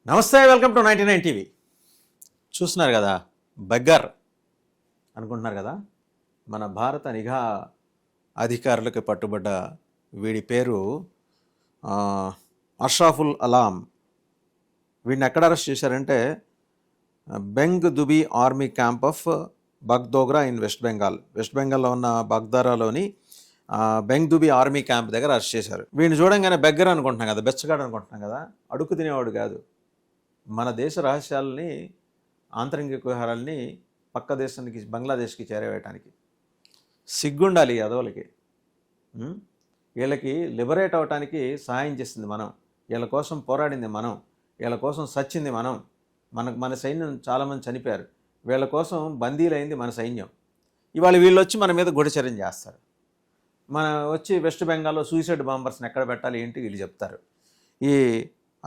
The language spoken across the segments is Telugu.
నమస్తే, వెల్కమ్ టు 99 టీవీ. చూస్తున్నారు కదా, బగ్గర్ అనుకుంటున్నారు కదా. మన భారత నిఘా అధికారులకు పట్టుబడ్డ వీడి పేరు అష్రాఫుల్ అలాం. వీడిని ఎక్కడ అరెస్ట్ చేశారంటే Bengdubi army camp of Bagdogra in west Bengal. West బెంగాల్లో ఉన్న బగ్దారాలోని బెంగ్ దుబీ ఆర్మీ క్యాంప్ దగ్గర అరెస్ట్ చేశారు. వీడిని చూడంగానే బెగ్గర్ అనుకుంటున్నాం కదా, బెచ్చగాడు అనుకుంటున్నాం కదా. అడుక్కు తినేవాడు కాదు. మన దేశ రహస్యాలని, ఆంతరంగిక వ్యవహారాలని పక్క దేశానికి, బంగ్లాదేశ్కి చేరవేయటానికి సిగ్గుండాలి అదవులకి. వీళ్ళకి లిబరేట్ అవటానికి సహాయం చేసింది మనం, వీళ్ళ కోసం పోరాడింది మనం, వీళ్ళ కోసం సచ్చింది మనం. మన సైన్యం చాలామంది చనిపోయారు, వీళ్ళ కోసం బందీలైంది మన సైన్యం. ఇవాళ వీళ్ళు వచ్చి మన మీద గూఢచర్యం చేస్తారు. మన వచ్చి వెస్ట్ బెంగాల్లో సూసైడ్ బాంబర్స్ని ఎక్కడ పెట్టాలి ఏంటి వీళ్ళు చెప్తారు. ఈ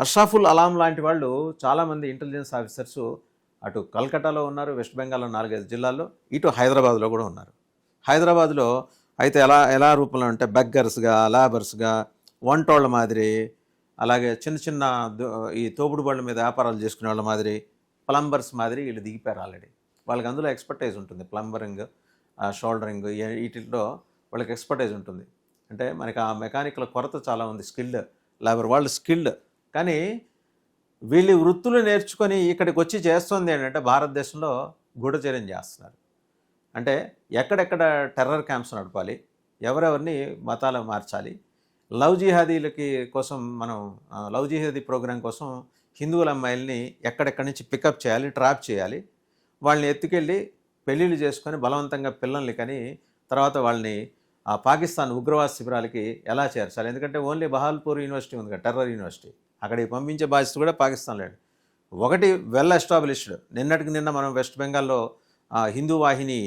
అష్రాఫుల్ అలాం లాంటి వాళ్ళు చాలామంది ఇంటెలిజెన్స్ ఆఫీసర్సు అటు కల్కటాలో ఉన్నారు, వెస్ట్ బెంగాల్లో 4-5 జిల్లాల్లో, ఇటు హైదరాబాద్లో కూడా ఉన్నారు. హైదరాబాద్లో అయితే ఎలా రూపంలో అంటే బెగ్గర్స్గా, లేబర్స్గా, వంటోళ్ళ మాదిరి, అలాగే చిన్న చిన్న ఈ తోపుడు బళ్ళ మీద వ్యాపారాలు చేసుకునే వాళ్ళ మాదిరి, ప్లంబర్స్ మాదిరి వీళ్ళు దిగిపోయారు ఆల్రెడీ. వాళ్ళకి అందులో ఎక్స్పర్టైజ్ ఉంటుంది. ప్లంబరింగ్, షోల్డరింగ్, వీటిల్లో వాళ్ళకి ఎక్స్పర్టైజ్ ఉంటుంది. అంటే మనకి ఆ మెకానికల్ కొరత చాలా ఉంది. స్కిల్డ్ లేబర్, వాళ్ళు స్కిల్డ్. కానీ వీళ్ళు వృత్తులు నేర్చుకొని ఇక్కడికి వచ్చి చేస్తుంది ఏంటంటే భారతదేశంలో గూఢచర్యం చేస్తున్నారు. అంటే ఎక్కడెక్కడ టెర్రర్ క్యాంప్స్ నడపాలి, ఎవరెవరిని మతాలు మార్చాలి, లవ్ జిహాదీలకి కోసం మనం లవ్ జిహాదీ ప్రోగ్రాం కోసం హిందువుల అమ్మాయిల్ని ఎక్కడెక్కడి నుంచి పికప్ చేయాలి, ట్రాప్ చేయాలి, వాళ్ళని ఎత్తుకెళ్ళి పెళ్ళిళ్ళు చేసుకొని బలవంతంగా పిల్లల్ని కానీ తర్వాత వాళ్ళని పాకిస్తాన్ ఉగ్రవాద శిబిరాలకి ఎలా చేర్చాలి. ఎందుకంటే ఓన్లీ బహాల్పూర్ యూనివర్సిటీ ఉంది కదా, టెర్రర్ యూనివర్సిటీ, అక్కడికి పంపించే బాధ్యత కూడా పాకిస్తాన్లో. ఒకటి వెల్ ఎస్టాబ్లిష్డ్. నిన్నటికి నిన్న మనం వెస్ట్ బెంగాల్లో హిందూ వాహిని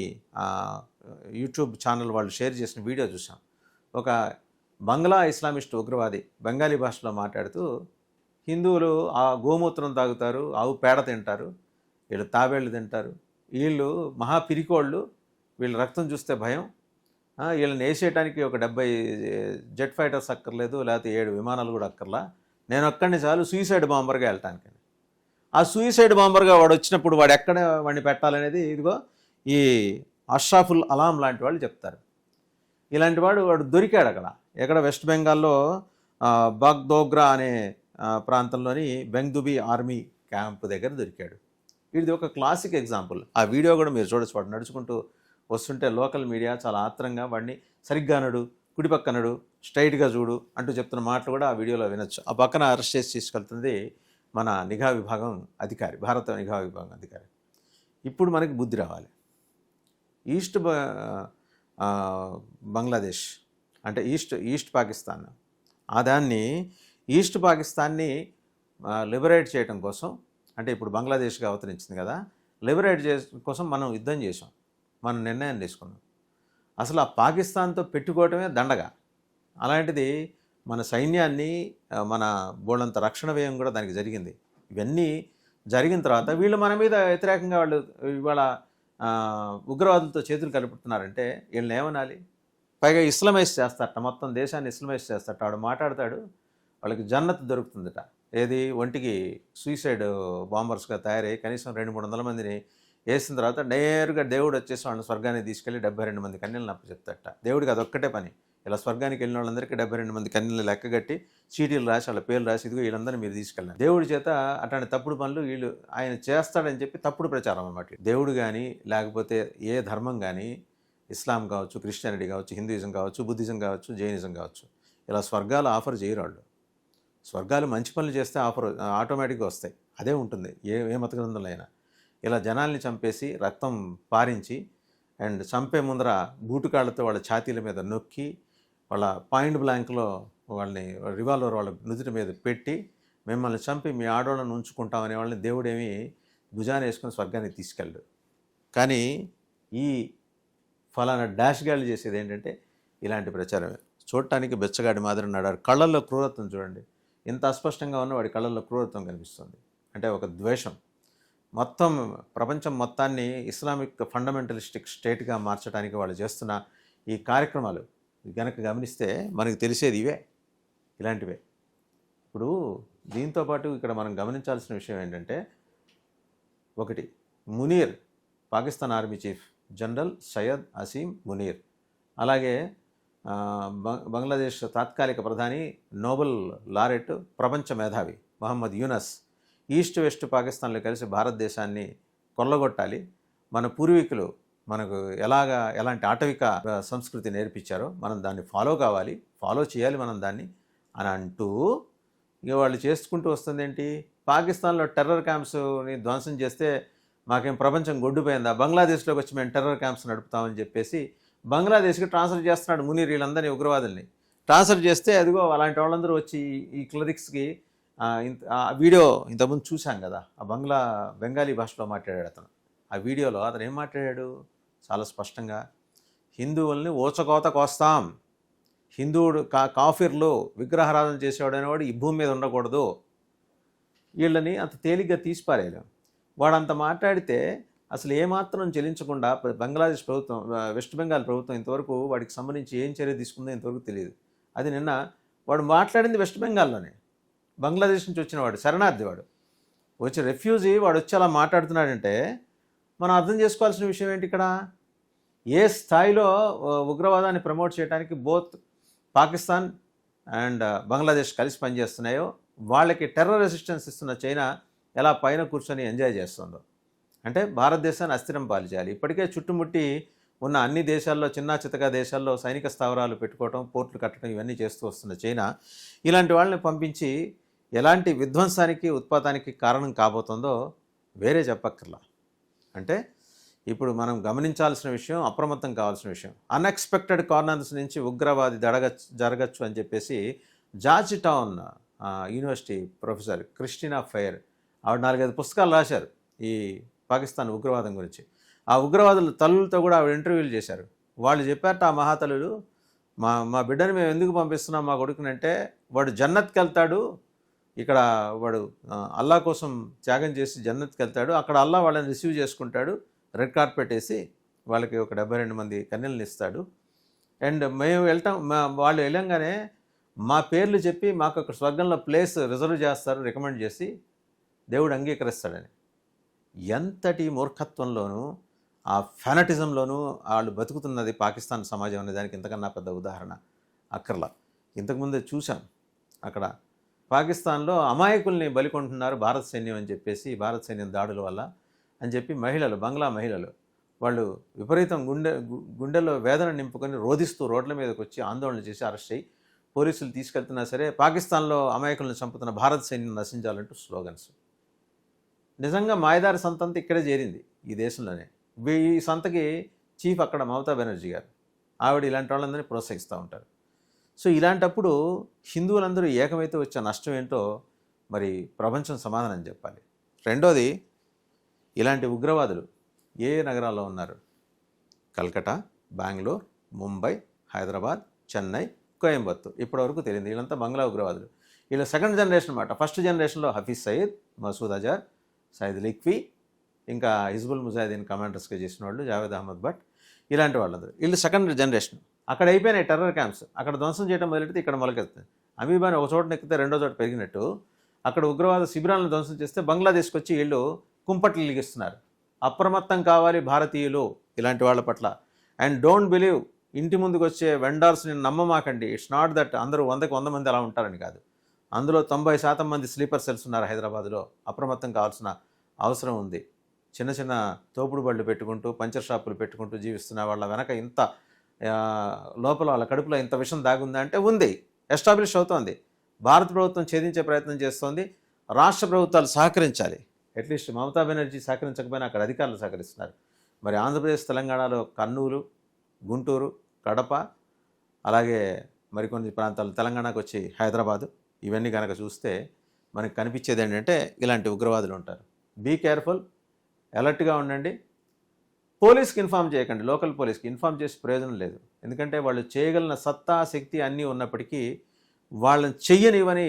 యూట్యూబ్ ఛానల్ వాళ్ళు షేర్ చేసిన వీడియో చూసాం. ఒక బంగ్లా ఇస్లామిస్ట్ ఉగ్రవాది బెంగాలీ భాషలో మాట్లాడుతూ, హిందువులు ఆ గోమూత్రం తాగుతారు, ఆవు పేడ తింటారు, వీళ్ళు తాబేళ్ళు తింటారు, వీళ్ళు మహా పిరికోళ్ళు, వీళ్ళ రక్తం చూస్తే భయం, వీళ్ళని వేసేయడానికి ఒక 70 జెట్ ఫైటర్స్ అక్కర్లేదు, లేకపోతే 7 విమానాలు కూడా అక్కర్లా, నేను ఒక్కడిని చాలు సూసైడ్ బాంబర్గా వెళ్ళటానికి. ఆ సూసైడ్ బాంబర్గా వాడు వచ్చినప్పుడు వాడు ఎక్కడ వాడిని పెట్టాలనేది ఇదిగో ఈ అష్రాఫుల్ అలాం లాంటి వాళ్ళు చెప్తారు. ఇలాంటి వాడు దొరికాడు ఎక్కడ వెస్ట్ బెంగాల్లో బగ్దోగ్రా అనే ప్రాంతంలోని బెంగ్ దుబీ ఆర్మీ క్యాంప్ దగ్గర దొరికాడు. ఇది ఒక క్లాసిక్ ఎగ్జాంపుల్. ఆ వీడియో కూడా మీరు చూడొచ్చు. వాడు నడుచుకుంటూ వస్తుంటే లోకల్ మీడియా చాలా ఆత్రంగా వాడిని సరిగ్గా నడు, కుడిపక్క నడు, స్ట్రైట్గా చూడు అంటూ చెప్తున్న మాటలు కూడా ఆ వీడియోలో వినొచ్చు. ఆ పక్కన అరెస్ట్ చేసి తీసుకెళ్తుంది మన నిఘా విభాగం అధికారి, భారత నిఘా విభాగం అధికారి. ఇప్పుడు మనకి బుద్ధి రావాలి. ఈస్ట్ బంగ్లాదేశ్ అంటే ఈస్ట్ పాకిస్తాన్, ఆ దాన్ని ఈస్ట్ పాకిస్తాన్ని లిబరేట్ చేయడం కోసం, అంటే ఇప్పుడు బంగ్లాదేశ్గా అవతరించింది కదా, లిబరేట్ కోసం మనం యుద్ధం చేసాం, మనం నిర్ణయం తీసుకున్నాం. అసలు ఆ పాకిస్తాన్తో పెట్టుకోవటమే దండగా. అలాంటిది మన సైన్యాన్ని, మన బోళ్ళంత రక్షణ వ్యయం కూడా దానికి జరిగింది. ఇవన్నీ జరిగిన తర్వాత వీళ్ళు మన మీద వ్యతిరేకంగా వాళ్ళు ఇవాళ ఉగ్రవాదులతో చేతులు కలుపుతున్నారంటే వీళ్ళని ఏమనాలి? పైగా ఇస్లమైజ్ చేస్తారట, మొత్తం దేశాన్ని ఇస్లమైజ్ చేస్తారట. వాడు మాట్లాడతాడు, వాళ్ళకి జన్నత్ దొరుకుతుందట. ఏది ఒంటికి సూసైడ్ బాంబర్స్గా తయారై కనీసం 200-300 మందిని వేసిన తర్వాత నేరుగా దేవుడు వచ్చేసి వాళ్ళని స్వర్గానికి తీసుకెళ్ళి 72 మంది కన్యలను అప్పచెప్తారట. దేవుడికి అదొక్కటే పని. ఇలా స్వర్గానికి వెళ్ళిన వాళ్ళందరికీ 72 మంది కన్యలు లెక్కగట్టి చీటీలు రాసి వాళ్ళ పేర్లు రాసి ఇదిగో వీళ్ళందరినీ మీరు తీసుకెళ్ళారు. దేవుడి చేత అట్లాంటి తప్పుడు పనులు వీళ్ళు ఆయన చేస్తాడని చెప్పి తప్పుడు ప్రచారం అన్నమాట. దేవుడు కానీ లేకపోతే ఏ ధర్మం కానీ, ఇస్లాం కావచ్చు, క్రిస్టియానిటీ కావచ్చు, హిందూయిజం కావచ్చు, బుద్ధిజం కావచ్చు, జైనిజం కావచ్చు, ఇలా స్వర్గాలు ఆఫర్ చేయరు వాళ్ళు. స్వర్గాలు మంచి పనులు చేస్తే ఆటోమేటిక్గా వస్తాయి. అదే ఉంటుంది ఏ మత గ్రంథంలో అయినా. ఇలా జనాల్ని చంపేసి రక్తం పారించి అండ్ చంపే ముందర బూటుకాళ్లతో వాళ్ళ ఛాతీల మీద నొక్కి వాళ్ళ పాయింట్ బ్లాంక్లో వాళ్ళని రివాల్వర్ వాళ్ళ నుదుటి మీద పెట్టి మిమ్మల్ని చంపి మీ ఆడవాళ్ళని ఉంచుకుంటామనే వాళ్ళని దేవుడేమి భుజాన్ని వేసుకొని స్వర్గానికి తీసుకెళ్ళడు. కానీ ఈ ఫలానా డాష్ గాళ్ళు చేసేది ఏంటంటే ఇలాంటి ప్రచారమే. చూడటానికి బెచ్చగాడి మాదిరి నడారు. కళ్ళల్లో క్రూరత్వం చూడండి, ఇంత అస్పష్టంగా ఉన్న వాడి కళ్ళల్లో క్రూరత్వం కనిపిస్తుంది. అంటే ఒక ద్వేషం. మొత్తం ప్రపంచం మొత్తాన్ని ఇస్లామిక్ ఫండమెంటలిస్టిక్ స్టేట్గా మార్చడానికి వాళ్ళు చేస్తున్న ఈ కార్యక్రమాలు గనక గమనిస్తే మనకు తెలిసేది ఇవే, ఇలాంటివే. ఇప్పుడు దీంతో పాటు ఇక్కడ మనం గమనించాల్సిన విషయం ఏంటంటే, ఒకటి Munir, Pakistan army chief general Syed Asim Munir, అలాగే బంగ్లాదేశ్ తాత్కాలిక ప్రధాని నోబెల్ లారెట్ ప్రపంచ మేధావి మహమ్మద్ యూనస్ ఈస్ట్ వెస్ట్ పాకిస్తాన్లో కలిసి భారతదేశాన్ని కొల్లగొట్టాలి, మన పూర్వీకులు మనకు ఎలాంటి ఆటవిక సంస్కృతి నేర్పించారో మనం దాన్ని ఫాలో చేయాలి మనం దాన్ని అని అంటూ ఇక వాళ్ళు చేసుకుంటూ వస్తుంది ఏంటి, పాకిస్తాన్లో టెర్రర్ క్యాంప్స్ని ధ్వంసం చేస్తే మాకేం ప్రపంచం గొడ్డుపోయిందా, బంగ్లాదేశ్లోకి వచ్చి మేము టెర్రర్ క్యాంప్స్ నడుపుతామని చెప్పేసి బంగ్లాదేశ్కి ట్రాన్స్ఫర్ చేస్తున్నాడు మునీర్ వీళ్ళందరినీ ఉగ్రవాదుల్ని ట్రాన్స్ఫర్ చేస్తే, అదిగో అలాంటి వాళ్ళందరూ వచ్చి ఈ క్లరిక్స్కి వీడియో ఇంతకుముందు చూశాం కదా, ఆ బెంగాలీ భాషలో మాట్లాడాడు అతను. ఆ వీడియోలో అతను ఏం మాట్లాడాడు చాలా స్పష్టంగా, హిందువుల్ని ఊచకోత కోస్తాం, హిందువుడు కాఫిర్లు విగ్రహారాధన చేసేవాడు అనేవాడు ఈ భూమి మీద ఉండకూడదు, వీళ్ళని అంత తేలిగ్గా తీసిపారేయలేం. వాడు అంత మాట్లాడితే అసలు ఏమాత్రం చెల్లించకుండా బంగ్లాదేశ్ ప్రభుత్వం, వెస్ట్ బెంగాల్ ప్రభుత్వం ఇంతవరకు వాడికి సంబంధించి ఏం చర్య తీసుకుందో ఇంతవరకు తెలియదు. అది నిన్న వాడు మాట్లాడింది వెస్ట్ బెంగాల్లోనే, బంగ్లాదేశ్ నుంచి వచ్చిన వాడు శరణార్థి, వాడు వచ్చి రెఫ్యూజీ వాడు వచ్చి అలా మాట్లాడుతున్నాడంటే మనం అర్థం చేసుకోవాల్సిన విషయం ఏంటి, ఇక్కడ ఏ స్థాయిలో ఉగ్రవాదాన్ని ప్రమోట్ చేయడానికి బోత్ పాకిస్తాన్ అండ్ బంగ్లాదేశ్ కలిసి పనిచేస్తున్నాయో, వాళ్ళకి టెర్రర్ రెసిస్టెన్స్ ఇస్తున్న చైనా ఎలా పైన కూర్చొని ఎంజాయ్ చేస్తుందో. అంటే భారతదేశాన్ని అస్థిరం పాలు చేయాలి. ఇప్పటికే చుట్టుముట్టి ఉన్న అన్ని దేశాల్లో, చిన్న చితకా దేశాల్లో సైనిక స్థావరాలు పెట్టుకోవటం, పోర్టులు కట్టడం, ఇవన్నీ చేస్తూ వస్తున్న చైనా ఇలాంటి వాళ్ళని పంపించి ఎలాంటి విధ్వంసానికి ఉత్పాతానికి కారణం కాబోతుందో వేరే చెప్పక్కర్లా. అంటే ఇప్పుడు మనం గమనించాల్సిన విషయం, అప్రమత్తం కావాల్సిన విషయం, అన్ఎక్స్పెక్టెడ్ కార్నర్స్ నుంచి ఉగ్రవాది జరగచ్చు అని చెప్పేసి George town university professor Christina fair ఆవిడ 4-5 పుస్తకాలు రాశారు ఈ పాకిస్తాన్ ఉగ్రవాదం గురించి. ఆ ఉగ్రవాదుల తల్లులతో కూడా ఆవిడ ఇంటర్వ్యూలు చేశారు. వాళ్ళు చెప్పారట, ఆ మహాతల్లులు, మా బిడ్డని మేము ఎందుకు పంపిస్తున్నాం మా కొడుకునంటే, వాడు జన్నత్కి వెళ్తాడు, ఇక్కడ వాడు అల్లా కోసం త్యాగం చేసి జన్నత్కి వెళ్తాడు, అక్కడ అల్లా వాళ్ళని రిసీవ్ చేసుకుంటాడు, రెడ్ కార్పెట్ వేసి వాళ్ళకి ఒక 72 మంది కన్యలను ఇస్తాడు. అండ్ మేము వాళ్ళు వెళ్ళంగానే మా పేర్లు చెప్పి మాకు ఒక స్వర్గంలో ప్లేస్ రిజర్వ్ చేస్తారు, రికమెండ్ చేసి దేవుడు అంగీకరిస్తాడని. ఎంతటి మూర్ఖత్వంలోనూ ఆ ఫెనటిజంలోనూ వాళ్ళు బతుకుతున్నది పాకిస్తాన్ సమాజం అనే దానికి ఇంతకన్నా పెద్ద ఉదాహరణ అక్కర్లా. ఇంతకుముందే చూసాం, అక్కడ పాకిస్తాన్లో అమాయకుల్ని బలికొంటున్నారు భారత సైన్యం అని చెప్పేసి, భారత సైన్యం దాడుల వల్ల అని చెప్పి మహిళలు, బంగ్లా మహిళలు, వాళ్ళు విపరీతం గుండెల్లో వేదన నింపుకొని రోధిస్తూ రోడ్ల మీదకి వచ్చి ఆందోళన చేసి అరెస్ట్ అయ్యి పోలీసులు తీసుకెళ్తున్నా సరే పాకిస్తాన్లో అమాయకులను చంపుతున్న భారత సైన్యం నశించాలంటూ స్లోగన్స్. నిజంగా మాయదారి సంత అంతా ఇక్కడే చేరింది, ఈ దేశంలోనే. ఈ సంతకి చీఫ్ అక్కడ మమతా బెనర్జీ గారు, ఆవిడ ఇలాంటి వాళ్ళందరినీ ప్రోత్సహిస్తూ ఉంటారు. సో ఇలాంటప్పుడు హిందువులందరూ ఏకమైతే వచ్చే నష్టం ఏంటో మరి ప్రపంచం సమాధానం చెప్పాలి. రెండోది, ఇలాంటి ఉగ్రవాదులు ఏ నగరాల్లో ఉన్నారు? కల్కటా, బెంగళూరు, ముంబై, హైదరాబాద్, చెన్నై, కోయంబత్తూర్. ఇప్పటివరకు తెలియదు. వీళ్ళంతా బంగ్లా ఉగ్రవాదులు. వీళ్ళ సెకండ్ జనరేషన్ అన్నమాట. ఫస్ట్ జనరేషన్లో హఫీజ్ సయీద్, మసూద్ అజార్, సయీద్ లిక్వీ, ఇంకా హిజ్బుల్ ముజాహిదీన్ కమాండర్స్గా చేసిన వాళ్ళు జావేద్ అహ్మద్ భట్, ఇలాంటి వాళ్ళందరూ. వీళ్ళు సెకండ్ జనరేషన్. అక్కడ అయిపోయినాయి టెర్రర్ క్యాంప్స్. అక్కడ ధ్వంసం చేయడం మొదలెడితే ఇక్కడ మొలకెత్తుంది. అమీబాని ఒక చోట నెక్కితే రెండో చోట పెరిగినట్టు అక్కడ ఉగ్రవాద శిబిరాలను ధ్వంసం చేస్తే బంగ్లాదేశ్కి వచ్చి వీళ్ళు కుంపట్లు లిగిస్తున్నారు. అప్రమత్తం కావాలి భారతీయులు ఇలాంటి వాళ్ళ పట్ల. అండ్ డోంట్ బిలీవ్, ఇంటి ముందుకు వచ్చే వెండర్స్ని నమ్మమాకండి. ఇట్స్ నాట్ దట్ అందరూ 100 మంది అలా ఉంటారని కాదు. అందులో 90% మంది స్లీపర్ సెల్స్ ఉన్నారు హైదరాబాద్లో. అప్రమత్తం కావాల్సిన అవసరం ఉంది. చిన్న చిన్న తోపుడు బళ్ళు పెట్టుకుంటూ, పంచర్ షాపులు పెట్టుకుంటూ జీవిస్తున్న వాళ్ళ వెనక ఇంత లోపల వాళ్ళ కడుపులో ఇంత విషయం దాగుందా అంటే ఉంది, ఎస్టాబ్లిష్ అవుతోంది. భారత ప్రభుత్వం ఛేదించే ప్రయత్నం చేస్తోంది. రాష్ట్ర ప్రభుత్వాలు సహకరించాలి. అట్లీస్ట్ మమతా బెనర్జీ సహకరించకపోయినా అక్కడ అధికారులు సహకరిస్తున్నారు. మరి ఆంధ్రప్రదేశ్, తెలంగాణలో కర్నూలు, గుంటూరు, కడప, అలాగే మరికొన్ని ప్రాంతాలు తెలంగాణకు వచ్చి హైదరాబాదు, ఇవన్నీ కనుక చూస్తే మనకు కనిపించేది ఏంటంటే ఇలాంటి ఉగ్రవాదులు ఉంటారు. బీ కేర్ఫుల్, అలర్ట్గా ఉండండి. పోలీస్కి ఇన్ఫామ్ చేయకండి. లోకల్ పోలీస్కి ఇన్ఫామ్ చేసి ప్రయోజనం లేదు. ఎందుకంటే వాళ్ళు చేయగలిగిన సత్తా, శక్తి అన్నీ ఉన్నప్పటికీ వాళ్ళని చెయ్యనివని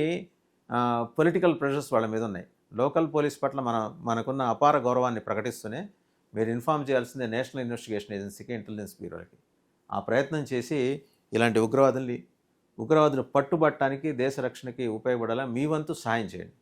పొలిటికల్ ప్రెషర్స్ వాళ్ళ మీద ఉన్నాయి. లోకల్ పోలీస్ పట్ల మనకున్న అపార గౌరవాన్ని ప్రకటిస్తూనే మీరు ఇన్ఫామ్ చేయాల్సిందే నేషనల్ ఇన్వెస్టిగేషన్ ఏజెన్సీకి, ఇంటెలిజెన్స్ బ్యూరోలకి. ఆ ప్రయత్నం చేసి ఇలాంటి ఉగ్రవాదుల్ని ఉగ్రవాదులు పట్టుబట్టడానికి దేశ రక్షణకి ఉపయోగపడాలా మీ వంతు సాయం చేయండి.